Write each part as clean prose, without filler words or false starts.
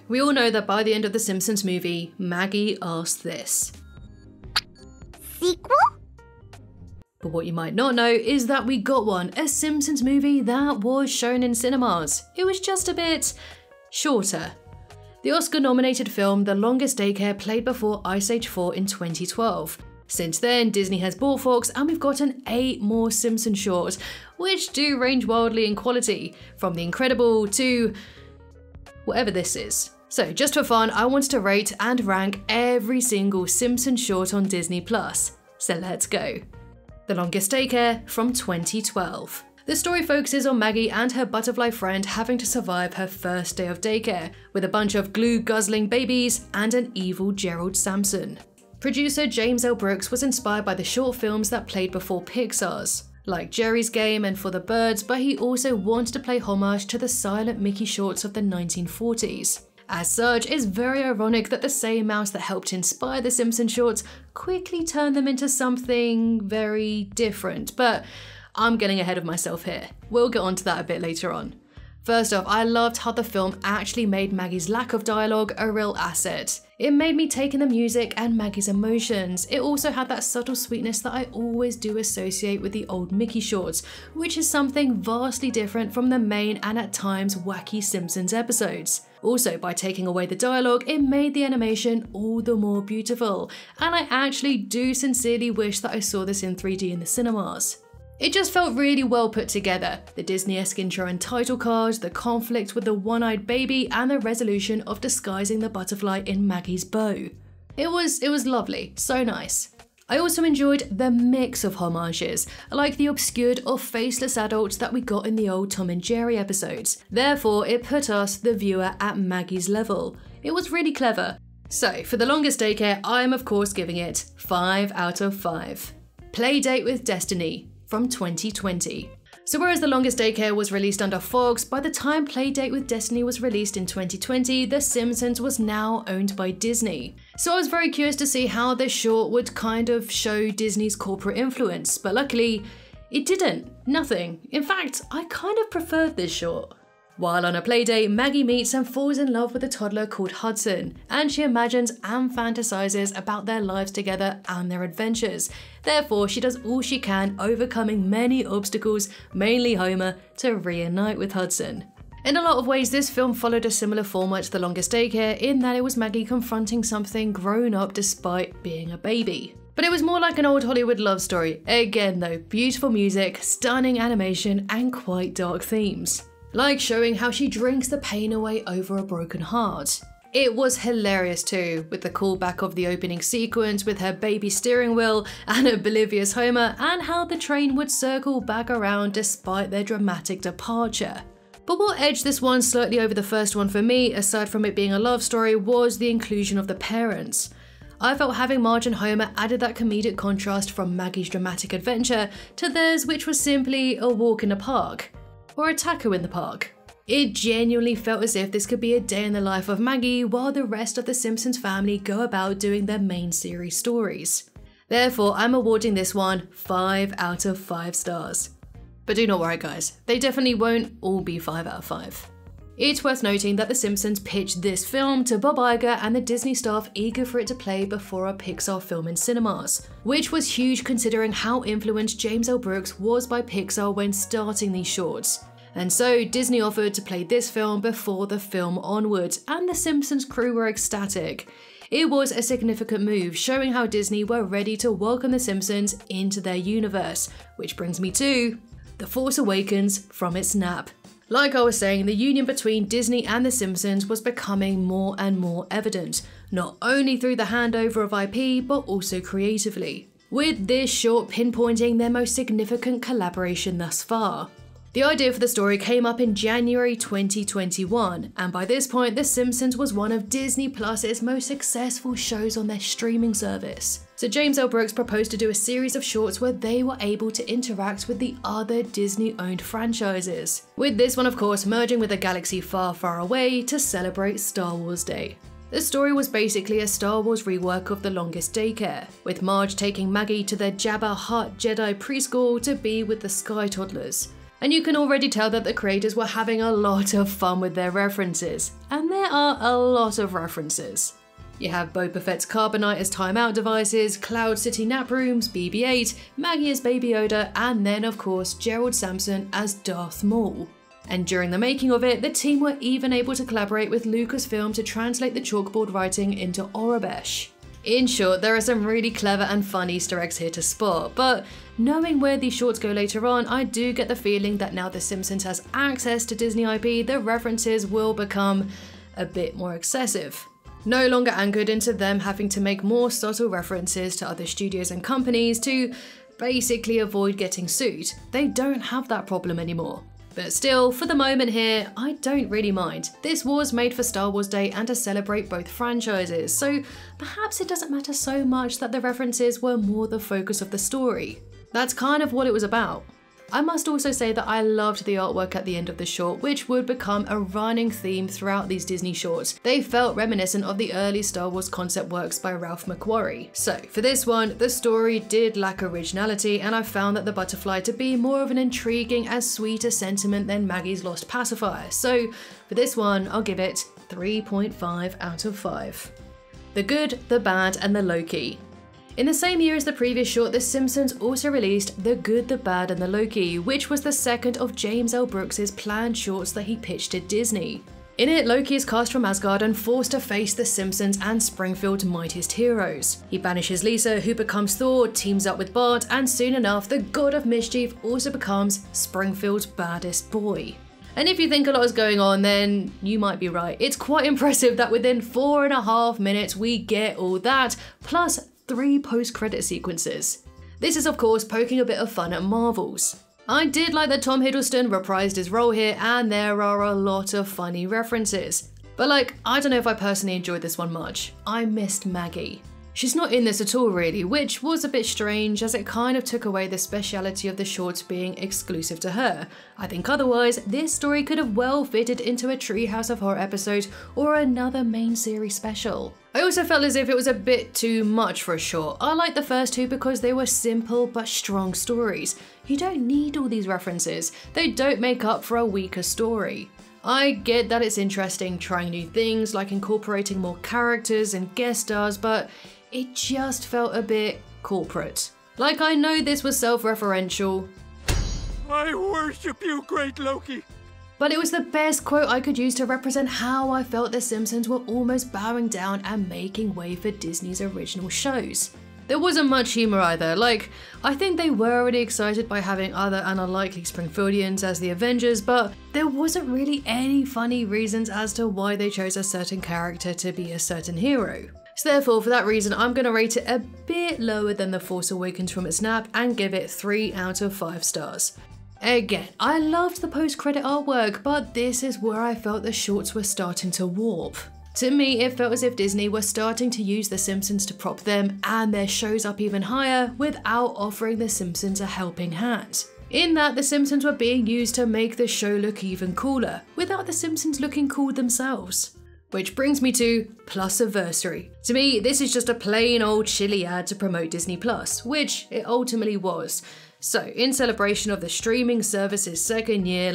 We all know that by the end of the Simpsons movie, Maggie asked this. Sequel? But what you might not know is that we got one, a Simpsons movie that was shown in cinemas. It was just a bit shorter. The Oscar-nominated film The Longest Daycare played before Ice Age 4 in 2012. Since then, Disney has bought Fox and we've gotten 8 more Simpsons shorts, which do range wildly in quality, from The Incredible to whatever this is. So just for fun, I wanted to rate and rank every single Simpsons short on Disney+. So let's go. The Longest Daycare from 2012. The story focuses on Maggie and her butterfly friend having to survive her first day of daycare, with a bunch of glue-guzzling babies and an evil Gerald Sampson. Producer James L. Brooks was inspired by the short films that played before Pixar's, like Jerry's Game and For the Birds, but he also wanted to pay homage to the silent Mickey shorts of the 1940s. As such, it's very ironic that the same mouse that helped inspire the Simpsons shorts quickly turned them into something very different, but I'm getting ahead of myself here. We'll get onto that a bit later on. First off, I loved how the film actually made Maggie's lack of dialogue a real asset. It made me take in the music and Maggie's emotions. It also had that subtle sweetness that I always do associate with the old Mickey shorts, which is something vastly different from the main and at times wacky Simpsons episodes. Also, by taking away the dialogue, it made the animation all the more beautiful, and I actually do sincerely wish that I saw this in 3D in the cinemas. It just felt really well put together. The Disney-esque intro and title card, the conflict with the one-eyed baby, and the resolution of disguising the butterfly in Maggie's bow. It was lovely, so nice. I also enjoyed the mix of homages, like the obscured or faceless adults that we got in the old Tom and Jerry episodes. Therefore, it put us, the viewer, at Maggie's level. It was really clever. So, for The Longest Daycare, I am of course giving it 5 out of 5. Playdate with Destiny from 2020. So whereas The Longest Daycare was released under Fox, by the time Playdate with Destiny was released in 2020, The Simpsons was now owned by Disney. So I was very curious to see how this short would kind of show Disney's corporate influence, but luckily it didn't. Nothing. In fact, I kind of preferred this short. While on a playdate, Maggie meets and falls in love with a toddler called Hudson, and she imagines and fantasizes about their lives together and their adventures. Therefore, she does all she can, overcoming many obstacles, mainly Homer, to reunite with Hudson. In a lot of ways, this film followed a similar format to The Longest Daycare in that it was Maggie confronting something grown up despite being a baby. But it was more like an old Hollywood love story. Again though, beautiful music, stunning animation, and quite dark themes. Like showing how she drinks the pain away over a broken heart. It was hilarious too, with the callback of the opening sequence with her baby steering wheel and a oblivious Homer, and how the train would circle back around despite their dramatic departure. But what edged this one slightly over the first one for me, aside from it being a love story, was the inclusion of the parents. I felt having Marge and Homer added that comedic contrast from Maggie's dramatic adventure to theirs, which was simply a walk in a park. Or a taco in the park. It genuinely felt as if this could be a day in the life of Maggie while the rest of the Simpsons family go about doing their main series stories. Therefore, I'm awarding this one 5 out of 5 stars. But do not worry guys, they definitely won't all be 5 out of 5. It's worth noting that The Simpsons pitched this film to Bob Iger and the Disney staff eager for it to play before a Pixar film in cinemas, which was huge considering how influenced James L. Brooks was by Pixar when starting these shorts. And so Disney offered to play this film before the film Onward, and the Simpsons crew were ecstatic. It was a significant move, showing how Disney were ready to welcome The Simpsons into their universe, which brings me to The Force Awakens from its snap. Like I was saying, the union between Disney and The Simpsons was becoming more and more evident, not only through the handover of IP, but also creatively, with this short pinpointing their most significant collaboration thus far. The idea for the story came up in January 2021, and by this point, The Simpsons was one of Disney Plus's most successful shows on their streaming service. So James L. Brooks proposed to do a series of shorts where they were able to interact with the other Disney-owned franchises. With this one, of course, merging with a galaxy far, far away to celebrate Star Wars Day. The story was basically a Star Wars rework of The Longest Daycare, with Marge taking Maggie to the Jabba Hutt Jedi preschool to be with the Sky Toddlers. And you can already tell that the creators were having a lot of fun with their references. And there are a lot of references. You have Boba Fett's Carbonite as timeout devices, Cloud City nap rooms, BB-8, Maggie as Baby Yoda, and then of course Gerald Sampson as Darth Maul. And during the making of it, the team were even able to collaborate with Lucasfilm to translate the chalkboard writing into Aurebesh. In short, there are some really clever and fun Easter eggs here to spot, but knowing where these shorts go later on, I do get the feeling that now The Simpsons has access to Disney IP, the references will become a bit more excessive. No longer anchored into them having to make more subtle references to other studios and companies to basically avoid getting sued. They don't have that problem anymore. But still, for the moment here, I don't really mind. This was made for Star Wars Day and to celebrate both franchises, so perhaps it doesn't matter so much that the references were more the focus of the story. That's kind of what it was about. I must also say that I loved the artwork at the end of the short, which would become a running theme throughout these Disney shorts. They felt reminiscent of the early Star Wars concept works by Ralph McQuarrie. So for this one, the story did lack originality, and I found that the butterfly to be more of an intriguing and sweeter sentiment than Maggie's lost pacifier. So for this one, I'll give it 3.5 out of 5. The Good, the Bad, and the Loki. In the same year as the previous short, The Simpsons also released The Good, the Bad and the Loki, which was the second of James L. Brooks' planned shorts that he pitched to Disney. In it, Loki is cast from Asgard and forced to face the Simpsons and Springfield's mightiest heroes. He banishes Lisa, who becomes Thor, teams up with Bart, and soon enough, the God of Mischief also becomes Springfield's baddest boy. And if you think a lot is going on, then you might be right. It's quite impressive that within 4.5 minutes we get all that, plus 3 post-credit sequences. This is of course poking a bit of fun at Marvel's. I did like that Tom Hiddleston reprised his role here, and there are a lot of funny references. But I don't know if I personally enjoyed this one much. I missed Maggie. She's not in this at all really, which was a bit strange as it kind of took away the speciality of the shorts being exclusive to her. I think otherwise, this story could have well fitted into a Treehouse of Horror episode or another main series special. I also felt as if it was a bit too much for a short. I liked the first two because they were simple but strong stories. You don't need all these references. They don't make up for a weaker story. I get that it's interesting trying new things like incorporating more characters and guest stars, but it just felt a bit corporate. I know this was self-referential. I worship you, great Loki. But it was the best quote I could use to represent how I felt The Simpsons were almost bowing down and making way for Disney's original shows. There wasn't much humour either. I think they were already excited by having other and unlikely Springfieldians as the Avengers, but there wasn't really any funny reasons as to why they chose a certain character to be a certain hero. So therefore, for that reason, I'm going to rate it a bit lower than The Force Awakens from its snap and give it 3 out of 5 stars. Again, I loved the post-credit artwork, but this is where I felt the shorts were starting to warp. To me, it felt as if Disney were starting to use The Simpsons to prop them and their shows up even higher without offering The Simpsons a helping hand. In that, The Simpsons were being used to make the show look even cooler, without The Simpsons looking cool themselves. Which brings me to Plusaversary. To me, this is just a plain old chilly ad to promote Disney Plus, which it ultimately was. So, in celebration of the streaming service's second year,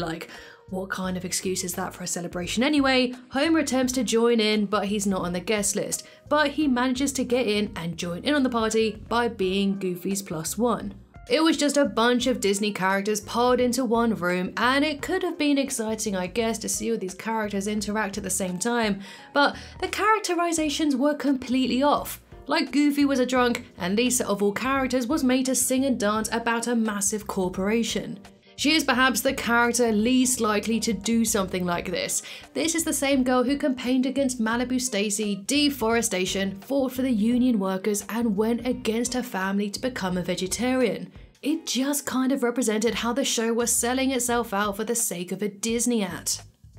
what kind of excuse is that for a celebration anyway? Homer attempts to join in, but he's not on the guest list. But he manages to get in and join in on the party by being Goofy's +1. It was just a bunch of Disney characters piled into one room, and it could have been exciting, I guess, to see all these characters interact at the same time, but the characterizations were completely off. Goofy was a drunk, and Lisa of all characters was made to sing and dance about a massive corporation. She is perhaps the character least likely to do something like this. This is the same girl who campaigned against Malibu Stacy, deforestation, fought for the union workers, and went against her family to become a vegetarian. It just kind of represented how the show was selling itself out for the sake of a Disney ad.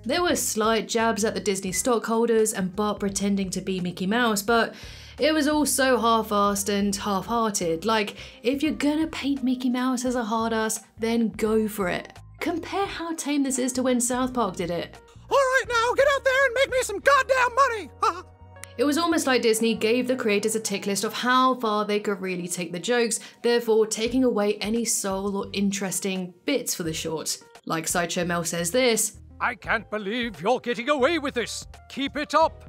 There were slight jabs at the Disney stockholders and Bart pretending to be Mickey Mouse, but it was all so half-assed and half-hearted. If you're gonna paint Mickey Mouse as a hard-ass, then go for it. Compare how tame this is to when South Park did it. Alright now, get out there and make me some goddamn money! It was almost like Disney gave the creators a tick list of how far they could really take the jokes, therefore taking away any soul or interesting bits for the short. Like Sideshow Mel says this, I can't believe you're getting away with this. Keep it up.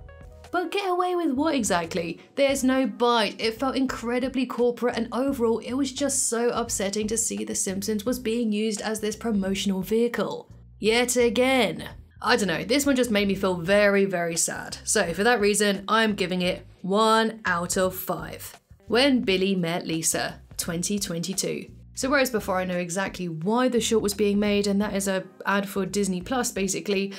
but get away with what exactly? There's no bite, it felt incredibly corporate, and overall it was just so upsetting to see The Simpsons was being used as this promotional vehicle. Yet again. I don't know, this one just made me feel very, very sad. So for that reason, I'm giving it 1 out of 5. When Billie Met Lisa, 2022. So whereas before I know exactly why the short was being made, and that is an ad for Disney Plus basically,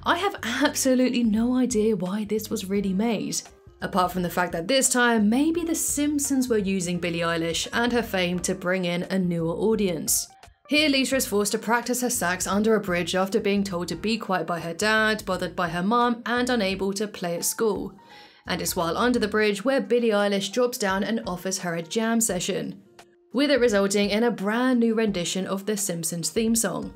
I have absolutely no idea why this was really made. Apart from the fact that this time, maybe The Simpsons were using Billie Eilish and her fame to bring in a newer audience. Here Lisa is forced to practice her sax under a bridge after being told to be quiet by her dad, bothered by her mum, and unable to play at school. And it's while under the bridge where Billie Eilish drops down and offers her a jam session, with it resulting in a brand new rendition of the Simpsons theme song.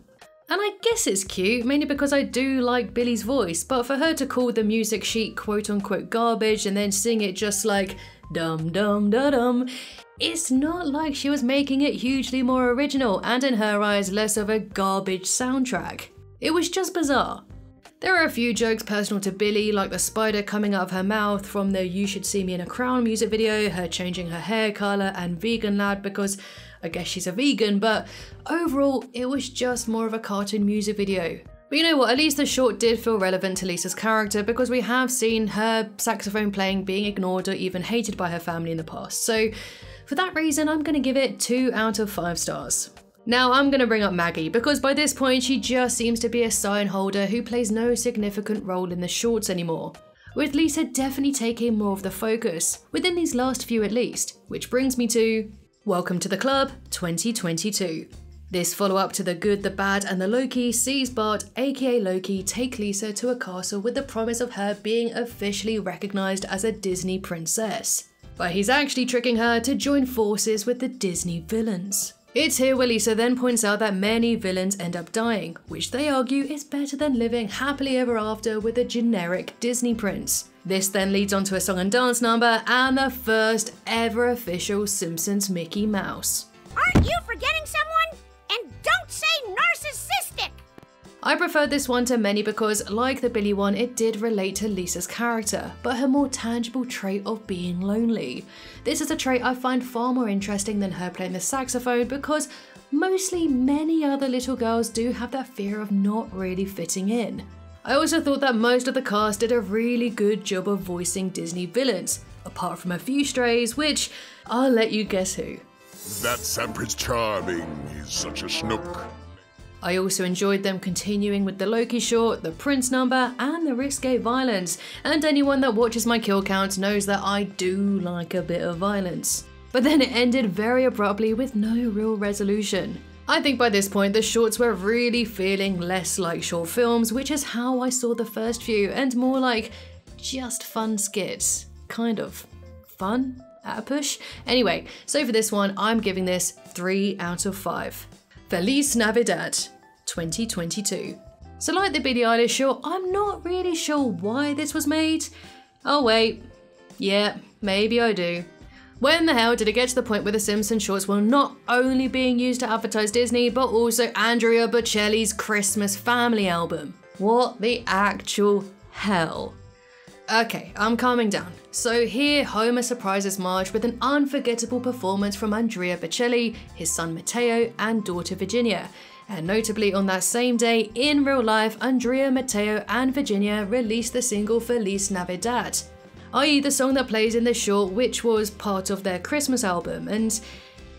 And I guess it's cute, mainly because I do like Billie's voice, but for her to call the music sheet quote-unquote garbage and then sing it just like dum dum da dum, it's not like she was making it hugely more original and in her eyes less of a garbage soundtrack. It was just bizarre. There are a few jokes personal to Billie, like the spider coming out of her mouth from the You Should See Me in a Crown music video, her changing her hair colour, and vegan lad because I guess she's a vegan, but overall it was just more of a cartoon music video. But you know what, at least the short did feel relevant to Lisa's character because we have seen her saxophone playing being ignored or even hated by her family in the past. So for that reason, I'm going to give it 2 out of 5 stars. Now I'm going to bring up Maggie because by this point she just seems to be a sign holder who plays no significant role in the shorts anymore, with Lisa definitely taking more of the focus, within these last few at least, which brings me to Welcome to the Club 2022. This follow-up to The Good, the Bad and the Loki sees Bart, aka Loki, take Lisa to a castle with the promise of her being officially recognised as a Disney princess. But he's actually tricking her to join forces with the Disney villains. It's here where Lisa then points out that many villains end up dying, which they argue is better than living happily ever after with a generic Disney prince. This then leads on to a song and dance number and the first ever official Simpsons Mickey Mouse. Aren't you forgetting someone? And don't say narcissistic! I preferred this one to many because, like the Billie one, it did relate to Lisa's character, but her more tangible trait of being lonely. This is a trait I find far more interesting than her playing the saxophone because mostly many other little girls do have that fear of not really fitting in. I also thought that most of the cast did a really good job of voicing Disney villains, apart from a few strays, which I'll let you guess who. That Sam Prince Charming is such a schnook. I also enjoyed them continuing with the Loki short, the Prince number, and the risque violence, and anyone that watches my kill count knows that I do like a bit of violence. But then it ended very abruptly with no real resolution. I think by this point the shorts were really feeling less like short films, which is how I saw the first few, and more like just fun skits. Kind of. Fun? At a push? Anyway, so for this one I'm giving this 3 out of 5. Feliz Navidad 2022. So like the Billie Eilish short, I'm not really sure why this was made. Oh wait, yeah, maybe I do. When the hell did it get to the point where the Simpsons shorts were not only being used to advertise Disney, but also Andrea Bocelli's Christmas Family album? What the actual hell? Okay, I'm calming down. So here, Homer surprises Marge with an unforgettable performance from Andrea Bocelli, his son Matteo, and daughter Virginia. And notably on that same day, in real life, Andrea, Matteo, and Virginia released the single Feliz Navidad, i.e. the song that plays in the short, which was part of their Christmas album, and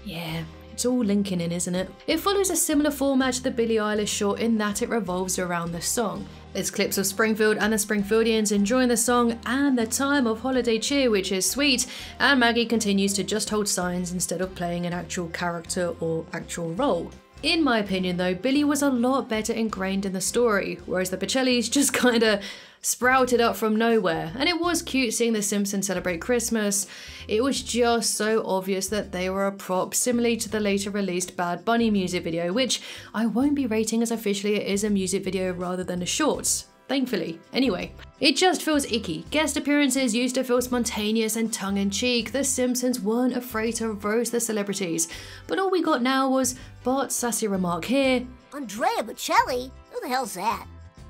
yeah, it's all linking in, isn't it? It follows a similar format to the Billie Eilish short in that it revolves around the song. There's clips of Springfield and the Springfieldians enjoying the song and the time of holiday cheer, which is sweet, and Maggie continues to just hold signs instead of playing an actual character or actual role. In my opinion though, Billie was a lot better ingrained in the story, whereas the Bocellis just kinda sprouted up from nowhere, and it was cute seeing the Simpsons celebrate Christmas. It was just so obvious that they were a prop, similarly to the later released Bad Bunny music video, which I won't be rating as officially it is a music video rather than a shorts, thankfully. Anyway, it just feels icky. Guest appearances used to feel spontaneous and tongue-in-cheek. The Simpsons weren't afraid to roast the celebrities, but all we got now was Bart's sassy remark here, Andrea Bocelli? Who the hell's that?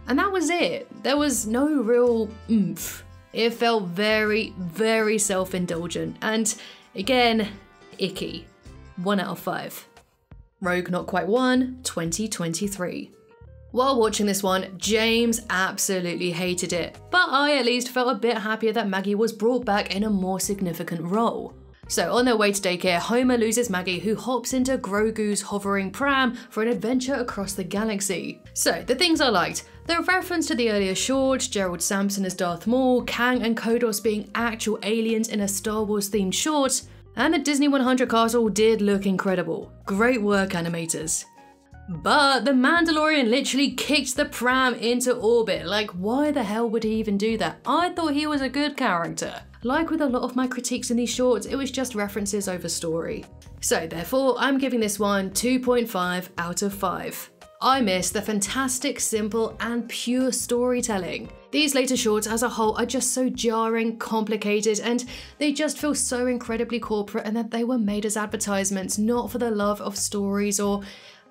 And that was it. There was no real oomph. It felt very, very self-indulgent and, again, icky. 1 out of 5. Rogue Not Quite 1, 2023. While watching this one, James absolutely hated it, but I at least felt a bit happier that Maggie was brought back in a more significant role. So on their way to daycare, Homer loses Maggie, who hops into Grogu's hovering pram for an adventure across the galaxy. So the things I liked: the reference to the earlier short, Gerald Sampson as Darth Maul, Kang and Kodos being actual aliens in a Star Wars themed short, and the Disney 100 castle did look incredible. Great work, animators. But the Mandalorian literally kicked the pram into orbit. Like, why the hell would he even do that? I thought he was a good character. Like with a lot of my critiques in these shorts, it was just references over story. So therefore, I'm giving this one 2.5 out of 5. I miss the fantastic, simple, and pure storytelling. These later shorts as a whole are just so jarring, complicated, and they just feel so incredibly corporate, and that they were made as advertisements, not for the love of stories or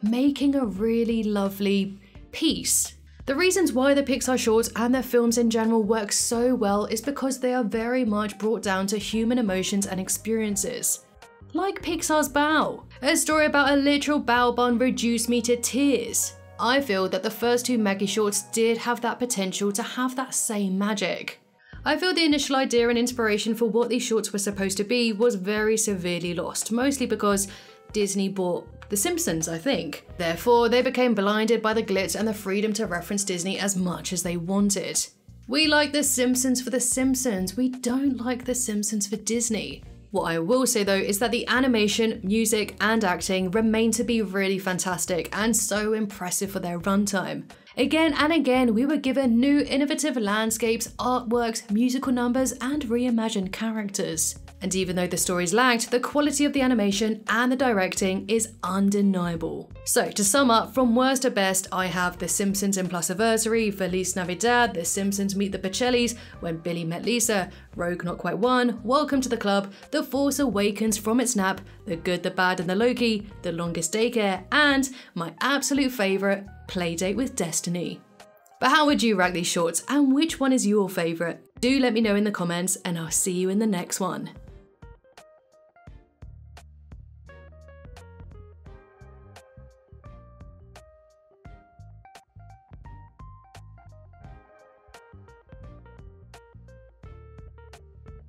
making a really lovely piece. The reasons why the Pixar shorts and their films in general work so well is because they are very much brought down to human emotions and experiences. Like Pixar's Bao, a story about a literal bao bun reduced me to tears. I feel that the first 2 Maggie shorts did have that potential to have that same magic. I feel the initial idea and inspiration for what these shorts were supposed to be was very severely lost, mostly because Disney bought The Simpsons, I think. Therefore, they became blinded by the glitz and the freedom to reference Disney as much as they wanted. We like The Simpsons for The Simpsons, we don't like The Simpsons for Disney. What I will say though is that the animation, music, and acting remain to be really fantastic and so impressive for their runtime. Again and again, we were given new innovative landscapes, artworks, musical numbers, and reimagined characters. And even though the stories lagged, the quality of the animation and the directing is undeniable. So to sum up, from worst to best, I have The Simpsons in Plusaversary, Feliz Navidad, The Simpsons Meet the Bocellis, When Billie Met Lisa, Rogue Not Quite 1, Welcome to the Club, The Force Awakens from its nap, The Good, the Bad and the Loki, The Longest Daycare, and my absolute favourite, Playdate with Destiny. But how would you rank these shorts, and which one is your favourite? Do let me know in the comments, and I'll see you in the next one.